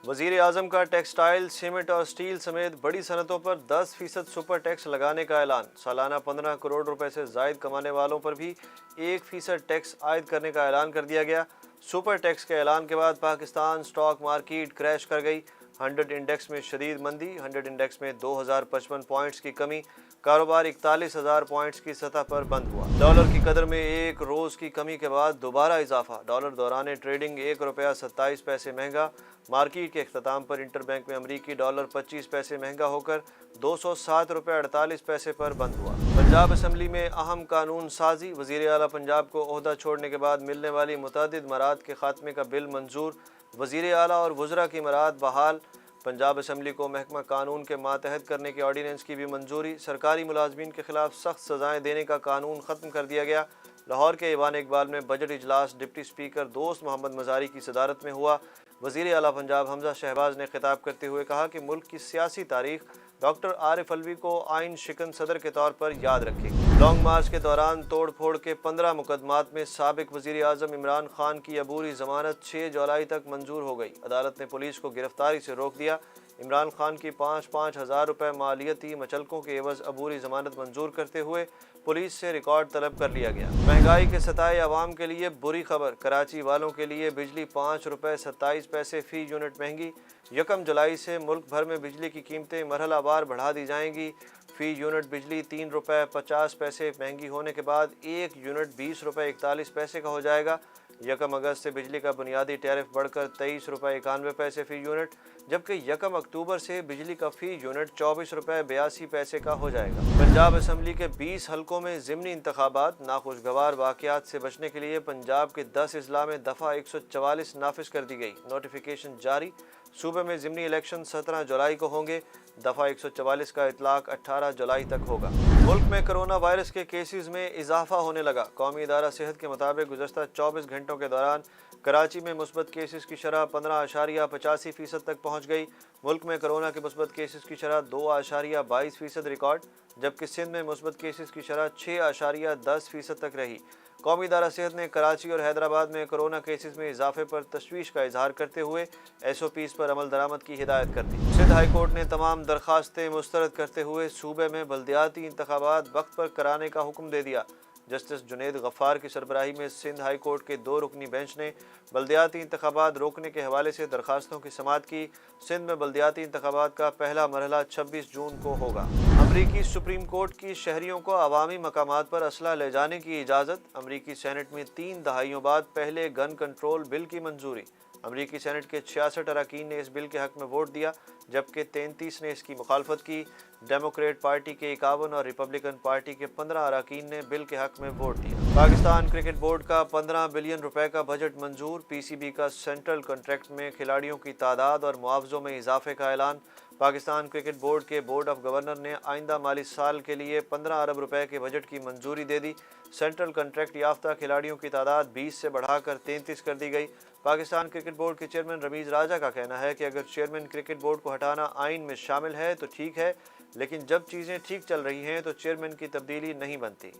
वजीर आजम का textile, cement और स्टील समेत बड़ी सनतों पर 10% सुपर टैक्स लगाने का ऐलान। सालाना 15 करोड़ रुपए से जायद कमाने वालों पर भी 1% टैक्स आयद करने का ऐलान कर दिया गया। सुपर टैक्स के ऐलान के बाद पाकिस्तान स्टॉक मार्केट क्रैश कर गई। 100 इंडेक्स में शदीद मंदी, 100 इंडेक्स में 2055 पॉइंट्स की कमी। कारोबार 41,000 पॉइंट्स की सतह पर बंद हुआ। डॉलर की कदर में एक रोज़ की कमी के बाद दोबारा इजाफा। डॉलर दौरान ट्रेडिंग 1 रुपया 27 पैसे महंगा। मार्केट के अख्ताम पर इंटर बैंक में अमरीकी डॉलर 25 पैसे महंगा होकर 207 रुपये 48 पैसे पर बंद हुआ। पंजाब असम्बली में अहम कानून साजी। वज़ीर आला पंजाब को ओहदा छोड़ने के बाद मिलने वाली मुतअद्दिद मराद के खात्मे का बिल मंजूर। वज़ीर आला और वज़रा की मराद बहाल। पंजाब असम्बली को महकमा कानून के मातहत करने के ऑर्डीनेंस की भी मंजूरी। सरकारी मुलाजमीन के खिलाफ सख्त सजाएं देने का कानून ख़त्म कर दिया गया। लाहौर के ईवान इकबाल में बजट इजलास डिप्टी स्पीकर दोस्त मोहम्मद मज़ारी की सदारत में हुआ। वज़ीर आला पंजाब हमजा शहबाज ने खिताब करते हुए कहा कि मुल्क की सियासी तारीख डॉक्टर आरिफ अलवी को आइन शिकन सदर के तौर पर याद रखेगी। लॉन्ग मार्च के दौरान तोड़ फोड़ के 15 मुकदमात में साबिक वज़ीर आज़म इमरान खान की अबूरी ज़मानत 6 जुलाई तक मंजूर हो गई। अदालत ने पुलिस को गिरफ्तारी से रोक दिया। इमरान खान की 5-5 हज़ार रुपये मालियती मचलकों के एवज अबूरी ज़मानत मंजूर करते हुए पुलिस से रिकॉर्ड तलब कर लिया गया। महंगाई के सताए अवाम के लिए बुरी खबर। कराची वालों के लिए बिजली 5 रुपये 27 पैसे फ़ी यूनिट महंगी। 1 जुलाई से मुल्क भर में बिजली की कीमतें मरहलावार बढ़ा दी जाएंगी। फ़ी यूनिट बिजली 3 रुपये 50 पैसे महंगी होने के बाद 1 यूनिट 20 रुपये 41 पैसे का हो जाएगा। 1 अगस्त से बिजली का बुनियादी टैरिफ बढ़कर 23 रुपये 91 पैसे फ़ी यूनिट, जबकि 1 अक्टूबर से बिजली का फ़ी यूनिट 24 रुपये 82 पैसे का हो जाएगा। पंजाब असम्बली के 20 हलकों में ज़िमनी इंतखाबात। नाखुशगवार वाक़यात से बचने के लिए पंजाब के 10 अजला में दफ़ा 144 नाफिज कर दी गई। नोटिफिकेशन जारी। सूबे में ज़िमनी इलेक्शन 17 जुलाई को होंगे। दफ़ा 144 का इतलाक 18 जुलाई तक होगा। मुल्क में कोरोना वायरस के केसेस में इजाफा होने लगा। कौमी इदारा सेहत के मुताबिक गुज़श्ता 24 घंटों के दौरान कराची में मुस्बत केसेस की शरह 15.85% तक पहुँच गई। मुल्क में कोरोना के मुस्बत केसेस की शरह 2.22% रिकॉर्ड, जबकि सिंध में मुस्बत केसेस की शरह 6.10% तक रही। कौमी इदारा सेहत ने कराची और हैदराबाद में कोरोना केसेस में इजाफे पर तशवीश का इजहार करते हुए SOPs पर अमल दरामद की हिदायत कर दी। सिंध हाई कोर्ट ने तमाम दरखास्तें मुस्तरद करते हुए सूबे में बल्दियाती इंतखाबात वक्त पर कराने का हुक्म दे दिया। जस्टिस जुनेद गफ्फार की सरबराही में सिंध हाई कोर्ट के 2 रुकनी बेंच ने बल्दियाती इंतखाबात रोकने के हवाले से दरखास्तों की समाअत की। सिंध में बल्दियाती इंतखाबात का पहला मरहला 26 जून को होगा। अमरीकी सुप्रीम कोर्ट की शहरियों को अवामी मकामात पर असला ले जाने की इजाज़त। अमरीकी सेनेट में 3 दहाइयों बाद पहले गन कंट्रोल बिल की मंजूरी। अमरीकी सेनेट के 66 अरकान ने इस बिल के हक में वोट दिया, जबकि 33 ने इसकी मुखालफत की। डेमोक्रेट पार्टी के 51 और रिपब्लिकन पार्टी के 15 अरकान ने बिल के हक में वोट दिया। पाकिस्तान क्रिकेट बोर्ड का 15 बिलियन रुपए का बजट मंजूर। PCB का सेंट्रल कॉन्ट्रैक्ट में खिलाड़ियों की तादाद और मुआवजों में इजाफे का ऐलान। पाकिस्तान क्रिकेट बोर्ड के बोर्ड ऑफ गवर्नर ने आइंदा माली साल के लिए 15 अरब रुपए के बजट की मंजूरी दे दी। सेंट्रल कॉन्ट्रैक्ट याफ्ता खिलाड़ियों की तादाद 20 से बढ़ाकर 33 कर दी गई। पाकिस्तान क्रिकेट बोर्ड के चेयरमैन रमीज राजा का कहना है कि अगर चेयरमैन क्रिकेट बोर्ड को हटाना आइन में शामिल है तो ठीक है, लेकिन जब चीज़ें ठीक चल रही हैं तो चेयरमैन की तब्दीली नहीं बनती।